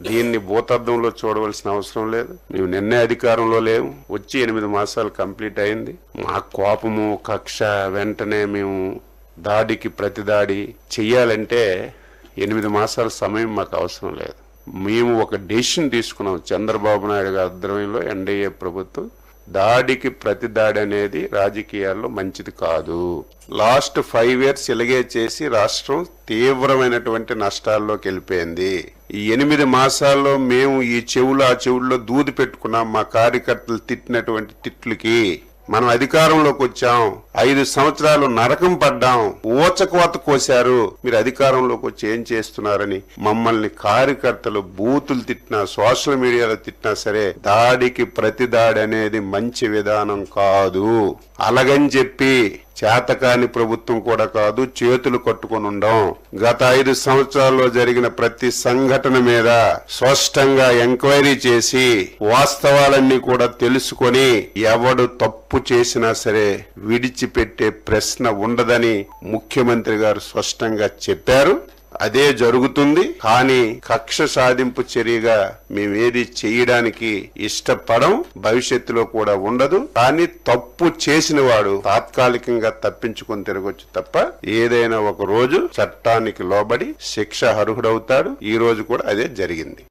దీన్ని భూతద్దంలో చూడవలసిన అవసరం లేదు. మేము నిన్నే అధికారంలో లేవు, వచ్చి 8 మాసాలు కంప్లీట్ అయింది. మా కోపము కక్ష వెంటనే మేము దాడికి ప్రతిదాడి చెయ్యాలంటే 8 మాసాల సమయం మాకు అవసరం లేదు. మేము ఒక డెసిషన్ తీసుకున్నాం. చంద్రబాబు నాయుడు గారి ఆధ్వర్యంలో ఎన్డీఏ ప్రభుత్వం దాడికి ప్రతి దాడి అనేది రాజకీయాల్లో మంచిది కాదు. లాస్ట్ 5 years ఇలాగే చేసి రాష్ట్రం తీవ్రమైనటువంటి నష్టాల్లోకి వెళ్ళిపోయింది. ఈ 8 మాసాల్లో మేము ఈ ఆ చెవుల్లో దూది పెట్టుకున్నాం. మా కార్యకర్తలు తిట్టినటువంటి తిట్లకి మనం అధికారంలోకి వచ్చాం. 5 సంవత్సరాలు నరకం పడ్డాం, ఊచకోత కోశారు. మీరు అధికారంలోకి వచ్చి ఏం చేస్తున్నారని మమ్మల్ని కార్యకర్తలు బూతులు తిట్టినా, సోషల్ మీడియాలో తిట్టినా సరే దాడికి ప్రతి దాడి అనేది మంచి విధానం కాదు. అలాగని చెప్పి చేతకాని ప్రభుత్వం కూడా కాదు, చేతులు కట్టుకొని ఉండం. గత 5 సంవత్సరాల్లో జరిగిన ప్రతి సంఘటన మీద స్పష్టంగా ఎంక్వైరీ చేసి వాస్తవాలన్నీ కూడా తెలుసుకొని ఎవడు తప్పు చేసినా సరే విడిచిపెట్టే ప్రశ్న ఉండదని ముఖ్యమంత్రి గారు స్పష్టంగా చెప్పారు. అదే జరుగుతుంది. కానీ కక్ష సాధింపు చర్యగా మేమేది చేయడానికి ఇష్టపడం, భవిష్యత్తులో కూడా ఉండదు. కానీ తప్పు చేసిన వాడు తాత్కాలికంగా తప్పించుకొని తిరగొచ్చు తప్ప ఏదైనా ఒక రోజు చట్టానికి లోబడి శిక్ష అర్హుడవుతాడు. ఈ రోజు కూడా అదే జరిగింది.